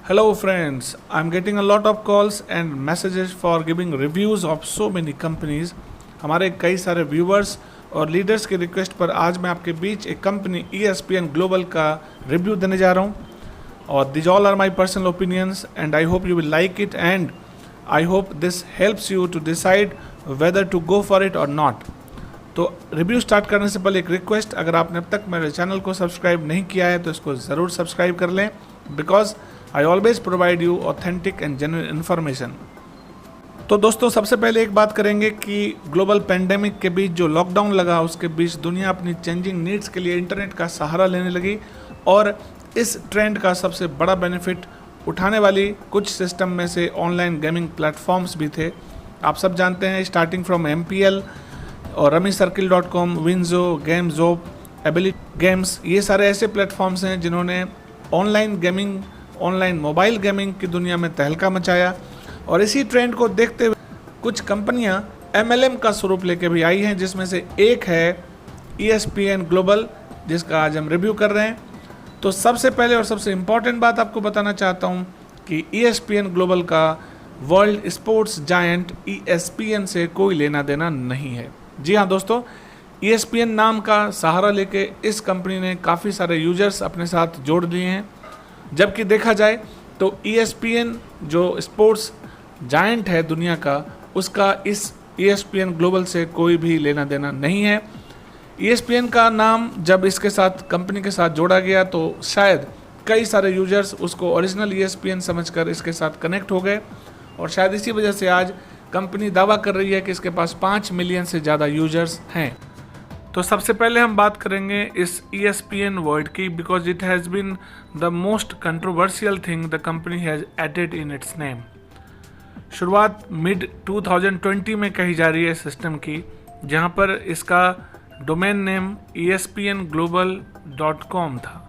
Hello friends, I'm getting a lot of calls and messages for giving reviews of so many companies. हमारे कई सारे viewers और leaders की request पर आज मैं आपके बीच एक कंपनी ESPN ग्लोबल का रिव्यू देने जा रहा हूँ और this all are my personal opinions and I hope you will like it and I hope this helps you to decide whether to go for it और नॉट। तो review start करने से पहले एक रिक्वेस्ट, अगर आपने अब तक मेरे चैनल को सब्सक्राइब नहीं किया है तो इसको ज़रूर सब्सक्राइब कर लें because I always provide you authentic and genuine information. तो दोस्तों, सबसे पहले एक बात करेंगे कि ग्लोबल पेंडेमिक के बीच जो लॉकडाउन लगा उसके बीच दुनिया अपनी चेंजिंग नीड्स के लिए इंटरनेट का सहारा लेने लगी और इस ट्रेंड का सबसे बड़ा बेनिफिट उठाने वाली कुछ सिस्टम में से ऑनलाइन गेमिंग प्लेटफॉर्म्स भी थे। आप सब जानते हैं, स्टार्टिंग फ्रॉम MPL और rummycircle.com, Winzo, GameZoop, Ability Games, ये सारे ऐसे प्लेटफॉर्म्स हैं जिन्होंने online gaming, online mobile gaming की दुनिया में तहलका मचाया। और इसी ट्रेंड को देखते हुए कुछ कंपनियां MLM का स्वरूप लेके भी आई हैं, जिसमें से एक है ESPN ग्लोबल, जिसका आज हम रिव्यू कर रहे हैं। तो सबसे पहले और सबसे इम्पॉर्टेंट बात आपको बताना चाहता हूं कि ESPN ग्लोबल का वर्ल्ड स्पोर्ट्स जायंट ESPN से कोई लेना देना नहीं है। जी हाँ दोस्तों, ESPN नाम का सहारा लेके इस कंपनी ने काफ़ी सारे यूजर्स अपने साथ जोड़ दिए हैं, जबकि देखा जाए तो ESPN जो स्पोर्ट्स जायंट है दुनिया का, उसका इस ESPN ग्लोबल से कोई भी लेना देना नहीं है। ESPN का नाम जब इसके साथ कंपनी के साथ जोड़ा गया तो शायद कई सारे यूजर्स उसको ओरिजिनल ESPN समझकर इसके साथ कनेक्ट हो गए और शायद इसी वजह से आज कंपनी दावा कर रही है कि इसके पास 5 मिलियन से ज़्यादा यूजर्स हैं। तो सबसे पहले हम बात करेंगे इस ESPN वर्ड की, because it has been the most controversial thing the company has added in its name. शुरुआत मिड 2020 में कही जा रही है सिस्टम की, जहां पर इसका डोमेन नेम ESPNglobal.com था।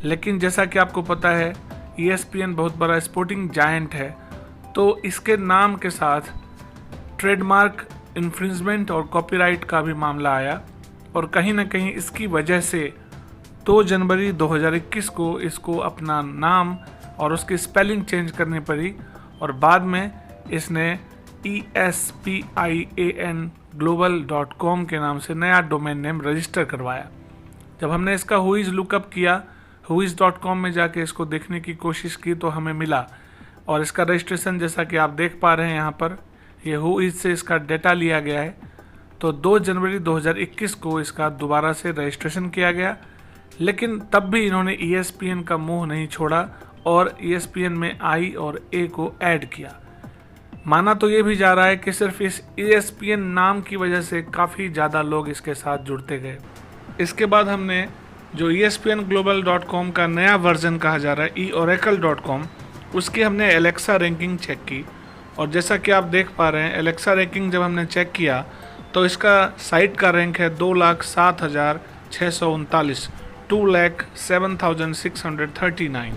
लेकिन जैसा कि आपको पता है, ESPN बहुत बड़ा स्पोर्टिंग जायंट है, तो इसके नाम के साथ ट्रेडमार्क इन्फ्रिंजमेंट और कॉपीराइट का भी मामला आया और कहीं ना कहीं इसकी वजह से 2 जनवरी 2021 को इसको अपना नाम और उसकी स्पेलिंग चेंज करनी पड़ी और बाद में इसने ESPIANglobal.com के नाम से नया डोमेन नेम रजिस्टर करवाया। जब हमने इसका हुईज लुकअप किया, huiz.com में जाके इसको देखने की कोशिश की तो हमें मिला और इसका रजिस्ट्रेशन जैसा कि आप देख पा रहे हैं यहाँ पर, ये हुईज से इसका डेटा लिया गया है। तो 2 जनवरी 2021 को इसका दोबारा से रजिस्ट्रेशन किया गया, लेकिन तब भी इन्होंने ESPN का मुंह नहीं छोड़ा और ESPN में I और A को ऐड किया। माना तो ये भी जा रहा है कि सिर्फ इस ESPN नाम की वजह से काफ़ी ज़्यादा लोग इसके साथ जुड़ते गए। इसके बाद हमने जो ESPNglobal.com का नया वर्जन कहा जा रहा है eOracle.com, उसकी हमने एलेक्सा रैंकिंग चेक की और जैसा कि आप देख पा रहे हैं, एलेक्सा रैंकिंग जब हमने चेक किया तो इसका साइट का रैंक है 2,07,639, 2,07,639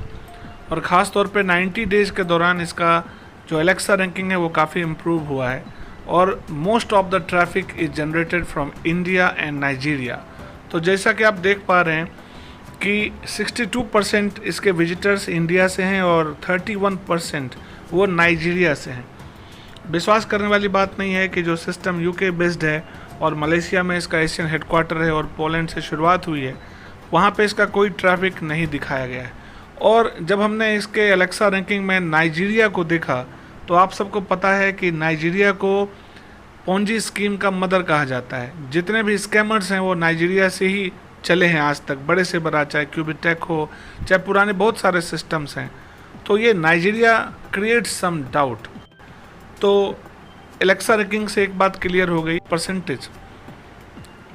और ख़ास तौर पे 90 डेज़ के दौरान इसका जो एलेक्सा रैंकिंग है वो काफ़ी इम्प्रूव हुआ है और most of the traffic is generated from India and Nigeria. तो जैसा कि आप देख पा रहे हैं कि 62% इसके विजिटर्स इंडिया से हैं और 31% वो नाइजीरिया से हैं। विश्वास करने वाली बात नहीं है कि जो सिस्टम UK बेस्ड है और मलेशिया में इसका एशियन हेडक्वार्टर है और पोलैंड से शुरुआत हुई है, वहाँ पे इसका कोई ट्रैफिक नहीं दिखाया गया है। और जब हमने इसके एलेक्सा रैंकिंग में नाइजीरिया को देखा तो आप सबको पता है कि नाइजीरिया को पोंजी स्कीम का मदर कहा जाता है। जितने भी स्कैमर्स हैं वो नाइजीरिया से ही चले हैं आज तक, बड़े से बड़ा, चाहे क्यूबिटेक हो, चाहे पुराने बहुत सारे सिस्टम्स हैं। तो ये नाइजीरिया क्रिएट सम डाउट। तो एलेक्सा रैंकिंग से एक बात क्लियर हो गई, परसेंटेज।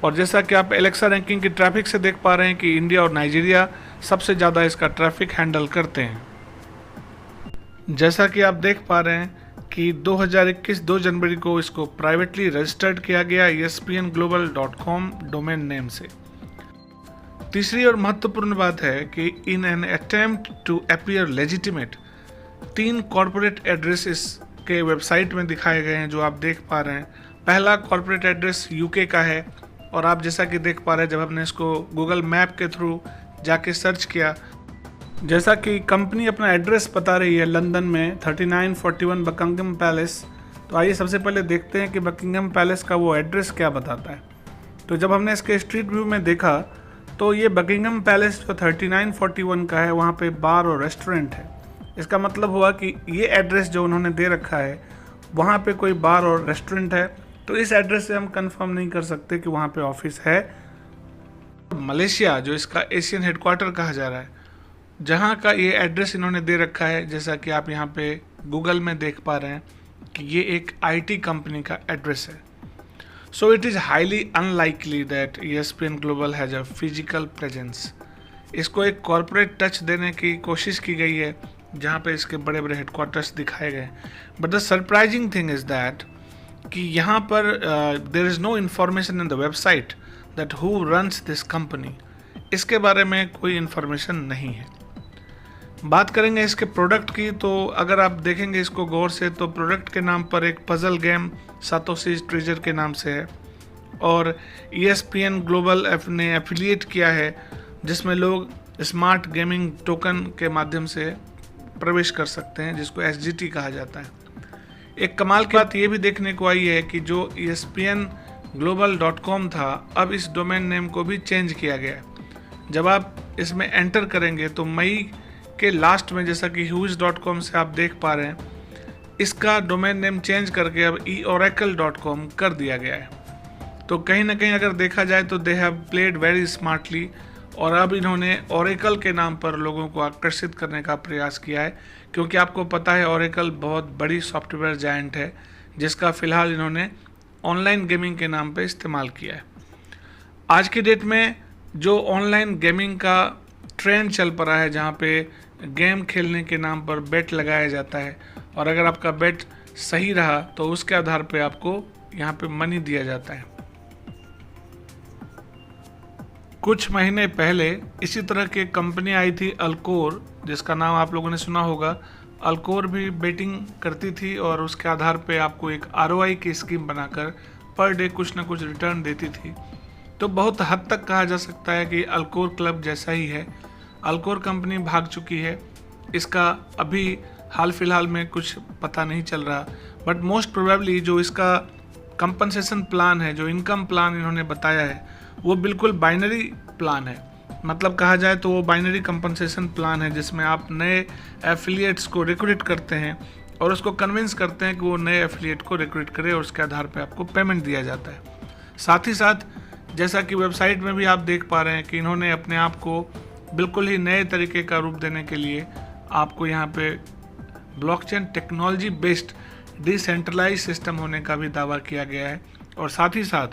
और जैसा कि आप एलेक्सा रैंकिंग की ट्रैफिक से देख पा रहे हैं कि इंडिया और नाइजीरिया सबसे ज़्यादा इसका ट्रैफिक हैंडल करते हैं। जैसा कि आप देख पा रहे हैं कि 2021 2 जनवरी को इसको प्राइवेटली रजिस्टर्ड किया गया ESPNglobal.com डोमेन नेम से। तीसरी और महत्वपूर्ण बात है कि in an attempt to appear legitimate 3 corporate address इसके वेबसाइट में दिखाए गए हैं, जो आप देख पा रहे हैं। पहला कॉर्पोरेट एड्रेस UK का है और आप जैसा कि देख पा रहे हैं, जब हमने इसको गूगल मैप के थ्रू जाके सर्च किया जैसा कि कंपनी अपना एड्रेस बता रही है लंदन में 3941 बकिंघम पैलेस, तो आइए सबसे पहले देखते हैं कि बकिंघम पैलेस का वो एड्रेस क्या बताता है। तो जब हमने इसके स्ट्रीट व्यू में देखा तो ये बकिंघम पैलेस जो 3941 का है वहाँ पे बार और रेस्टोरेंट है। इसका मतलब हुआ कि ये एड्रेस जो उन्होंने दे रखा है वहाँ पे कोई बार और रेस्टोरेंट है, तो इस एड्रेस से हम कंफर्म नहीं कर सकते कि वहाँ पे ऑफिस है। मलेशिया जो इसका एशियन हेडक्वार्टर कहा जा रहा है, जहाँ का ये एड्रेस इन्होंने दे रखा है, जैसा कि आप यहाँ पे गूगल में देख पा रहे हैं कि ये एक आईटी कंपनी का एड्रेस है। So it is highly unlikely that ESPN global has a physical presence. इसको एक कॉरपोरेट टच देने की कोशिश की गई है जहाँ पे इसके बड़े बड़े हेडक्वार्टर्स दिखाए गए। But the surprising thing is that कि यहाँ पर there is no information in the website that who runs this company. इसके बारे में कोई इन्फॉर्मेशन नहीं है। बात करेंगे इसके प्रोडक्ट की, तो अगर आप देखेंगे इसको गौर से तो प्रोडक्ट के नाम पर एक पजल गेम सातोशीज ट्रेजर के नाम से है, और ESPN ग्लोबल ने एफिलिएट किया है जिसमें लोग स्मार्ट गेमिंग टोकन के माध्यम से प्रवेश कर सकते हैं, जिसको SGT कहा जाता है। एक कमाल की बात ये भी देखने को आई है कि जो ESPNglobal.com था, अब इस डोमेन नेम को भी चेंज किया गया है। जब आप इसमें एंटर करेंगे तो मई के लास्ट में, जैसा कि huge.com से आप देख पा रहे हैं, इसका डोमेन नेम चेंज करके अब eoracle.com कर दिया गया है। तो कहीं ना कहीं अगर देखा जाए तो they have played very smartly, और अब इन्होंने ओरेकल के नाम पर लोगों को आकर्षित करने का प्रयास किया है, क्योंकि आपको पता है ओरेकल बहुत बड़ी सॉफ्टवेयर जायंट है जिसका फ़िलहाल इन्होंने ऑनलाइन गेमिंग के नाम पर इस्तेमाल किया है। आज की डेट में जो ऑनलाइन गेमिंग का ट्रेंड चल पड़ा है, जहाँ पे गेम खेलने के नाम पर बेट लगाया जाता है, और अगर आपका बेट सही रहा तो उसके आधार पे आपको यहाँ पे मनी दिया जाता है। कुछ महीने पहले इसी तरह की कंपनी आई थी अल्कोर, जिसका नाम आप लोगों ने सुना होगा। अल्कोर भी बेटिंग करती थी और उसके आधार पे आपको एक ROI की स्कीम बनाकर पर डे कुछ ना कुछ रिटर्न देती थी। तो बहुत हद तक कहा जा सकता है कि अल्कोर क्लब जैसा ही है। अल्कोर कंपनी भाग चुकी है, इसका अभी हाल फिलहाल में कुछ पता नहीं चल रहा, बट मोस्ट प्रोबेबली जो इसका कंपनसेशन प्लान है, जो इनकम प्लान इन्होंने बताया है, वो बिल्कुल बाइनरी प्लान है। मतलब कहा जाए तो वो बाइनरी कंपनसेशन प्लान है जिसमें आप नए एफिलिएट्स को रिक्रूट करते हैं और उसको कन्विंस करते हैं कि वो नए एफिलिएट को रिक्रूट करे, और उसके आधार पर आपको पेमेंट दिया जाता है। साथ ही साथ जैसा कि वेबसाइट में भी आप देख पा रहे हैं कि इन्होंने अपने आप को बिल्कुल ही नए तरीके का रूप देने के लिए आपको यहाँ पे blockchain technology based decentralize system होने का भी दावा किया गया है। और साथ ही साथ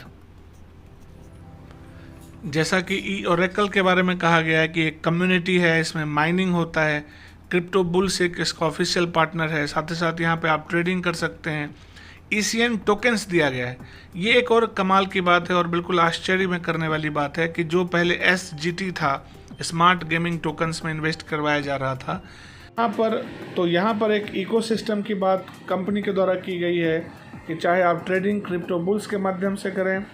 जैसा कि eOracle के बारे में कहा गया है कि एक कम्युनिटी है, इसमें माइनिंग होता है, क्रिप्टो बुल्स एक इसका ऑफिशियल पार्टनर है, साथ ही साथ यहाँ पे आप ट्रेडिंग कर सकते हैं, ECN टोकन्स दिया गया है। ये एक और कमाल की बात है और बिल्कुल आश्चर्य में करने वाली बात है कि जो पहले SGT था, स्मार्ट गेमिंग टोकन्स में इन्वेस्ट करवाया जा रहा था, यहाँ पर एक इकोसिस्टम की बात कंपनी के द्वारा की गई है कि चाहे आप ट्रेडिंग क्रिप्टो बुल्स के माध्यम से करें,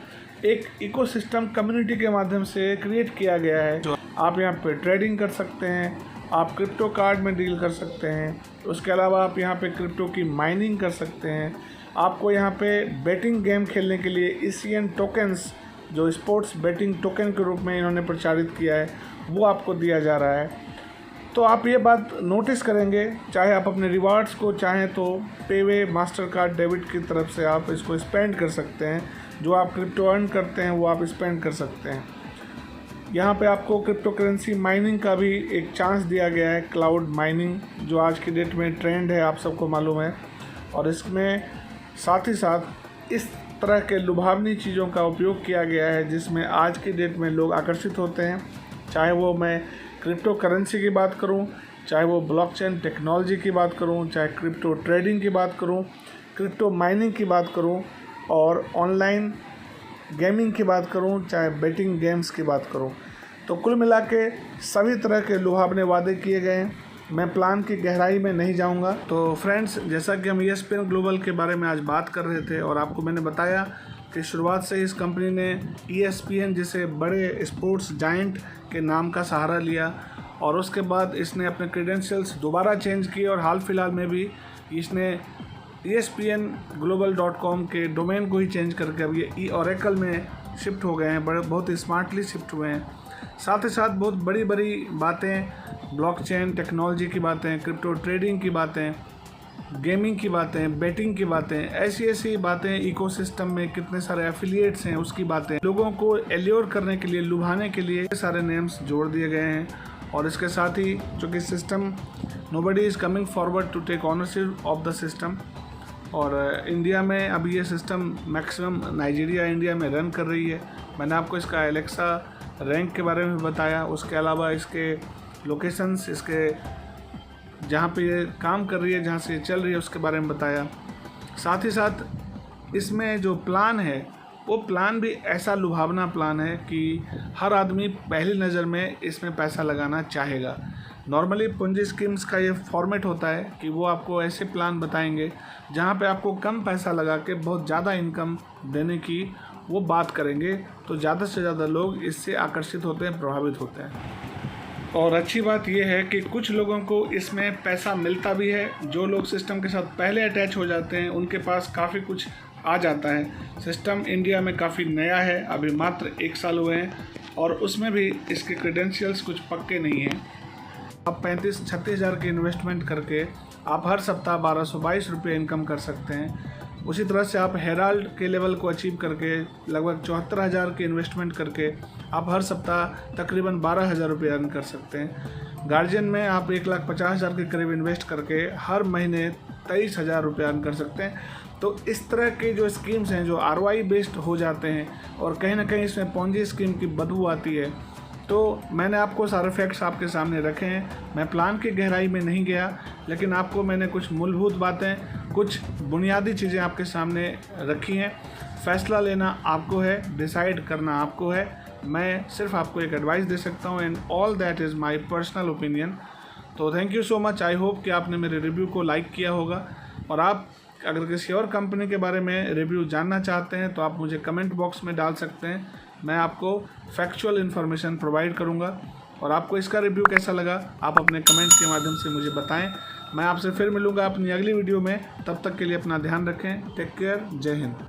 एक इकोसिस्टम कम्युनिटी के माध्यम से क्रिएट किया गया है। जो आप यहाँ पे ट्रेडिंग कर सकते हैं, आप क्रिप्टो कार्ड में डील कर सकते हैं, उसके अलावा आप यहाँ पे क्रिप्टो की माइनिंग कर सकते हैं। आपको यहाँ पे बेटिंग गेम खेलने के लिए ECN टोकन्स, जो स्पोर्ट्स बेटिंग टोकन के रूप में इन्होंने प्रचारित किया है, वो आपको दिया जा रहा है। तो आप ये बात नोटिस करेंगे, चाहे आप अपने रिवार्ड्स को चाहें तो पेवे, मास्टर कार्ड, डेबिट की तरफ से आप इसको स्पेंड कर सकते हैं। जो आप क्रिप्टो अर्न करते हैं वो आप स्पेंड कर सकते हैं। यहाँ पे आपको क्रिप्टो करेंसी माइनिंग का भी एक चांस दिया गया है, क्लाउड माइनिंग, जो आज की डेट में ट्रेंड है, आप सबको मालूम है। और इसमें साथ ही साथ इस तरह के लुभावनी चीज़ों का उपयोग किया गया है जिसमें आज की डेट में लोग आकर्षित होते हैं। चाहे वो मैं क्रिप्टो करेंसी की बात करूं, चाहे वो ब्लॉकचेन टेक्नोलॉजी की बात करूं, चाहे क्रिप्टो ट्रेडिंग की बात करूं, क्रिप्टो माइनिंग की बात करूं, और ऑनलाइन गेमिंग की बात करूं, चाहे बेटिंग गेम्स की बात करूं, तो कुल मिला के सभी तरह के लुभावने वादे किए गए हैं। मैं प्लान की गहराई में नहीं जाऊंगा। तो फ्रेंड्स, जैसा कि हम ESPN ग्लोबल के बारे में आज बात कर रहे थे और आपको मैंने बताया कि शुरुआत से इस कंपनी ने ESPN जैसे बड़े स्पोर्ट्स जायंट के नाम का सहारा लिया और उसके बाद इसने अपने क्रेडेंशियल्स दोबारा चेंज किए और हाल फिलहाल में भी इसने ESPNglobal.com के डोमेन को ही चेंज करके अब ये Oracle में शिफ्ट हो गए हैं, बहुत ही स्मार्टली शिफ्ट हुए हैं। साथ ही साथ बहुत बड़ी बड़ी बातें, ब्लॉकचेन टेक्नोलॉजी की बातें, क्रिप्टो ट्रेडिंग की बातें, गेमिंग की बातें, बेटिंग की बातें, ऐसी बातें, इकोसिस्टम में कितने सारे एफिलिएट्स हैं उसकी बातें, लोगों को एल्योर करने के लिए, लुभाने के लिए सारे नेम्स जोड़ दिए गए हैं। और इसके साथ ही चूँकि system nobody is coming forward to take ownership of the system, और इंडिया में अभी ये सिस्टम मैक्सिमम नाइजीरिया इंडिया में रन कर रही है। मैंने आपको इसका एलेक्सा रैंक के बारे में बताया, उसके अलावा इसके लोकेशंस, इसके जहाँ पे ये काम कर रही है, जहाँ से ये चल रही है, उसके बारे में बताया। साथ ही साथ इसमें जो प्लान है वो प्लान भी ऐसा लुभावना प्लान है कि हर आदमी पहली नज़र में इसमें पैसा लगाना चाहेगा। नॉर्मली पूंजी स्कीम्स का ये फॉर्मेट होता है कि वो आपको ऐसे प्लान बताएंगे जहाँ पे आपको कम पैसा लगा के बहुत ज़्यादा इनकम देने की वो बात करेंगे, तो ज़्यादा से ज़्यादा लोग इससे आकर्षित होते हैं, प्रभावित होते हैं। और अच्छी बात यह है कि कुछ लोगों को इसमें पैसा मिलता भी है। जो लोग सिस्टम के साथ पहले अटैच हो जाते हैं उनके पास काफ़ी कुछ आ जाता है। सिस्टम इंडिया में काफ़ी नया है, अभी मात्र 1 साल हुए हैं, और उसमें भी इसके क्रेडेंशियल्स कुछ पक्के नहीं हैं। आप 35-36 हज़ार की इन्वेस्टमेंट करके आप हर सप्ताह 1222 रुपये इनकम कर सकते हैं। उसी तरह से आप हेराल्ड के लेवल को अचीव करके लगभग 74 हज़ार की इन्वेस्टमेंट करके आप हर सप्ताह तकरीबन 12 हज़ार रुपये अर्न कर सकते हैं। गार्जियन में आप 1,50,000 के करीब इन्वेस्ट करके हर महीने 23 हज़ार रुपये अर्न कर सकते हैं। तो इस तरह के जो स्कीम्स हैं जो ROI बेस्ड हो जाते हैं और कहीं ना कहीं इसमें पॉन्जी स्कीम की बदबू आती है, तो मैंने आपको सारे फैक्ट्स आपके सामने रखे हैं। मैं प्लान की गहराई में नहीं गया, लेकिन आपको मैंने कुछ मूलभूत बातें, कुछ बुनियादी चीज़ें आपके सामने रखी हैं। फ़ैसला लेना आपको है, डिसाइड करना आपको है। मैं सिर्फ आपको एक एडवाइस दे सकता हूँ, and all that is my personal opinion. तो thank you so much. I hope कि आपने मेरे रिव्यू को लाइक किया होगा, और आप अगर किसी और कंपनी के बारे में रिव्यू जानना चाहते हैं तो आप मुझे कमेंट बॉक्स में डाल सकते हैं। मैं आपको फैक्चुअल इन्फॉर्मेशन प्रोवाइड करूंगा। और आपको इसका रिव्यू कैसा लगा आप अपने कमेंट के माध्यम से मुझे बताएं। मैं आपसे फिर मिलूंगा अपनी अगली वीडियो में। तब तक के लिए अपना ध्यान रखें। Take care. जय हिंद।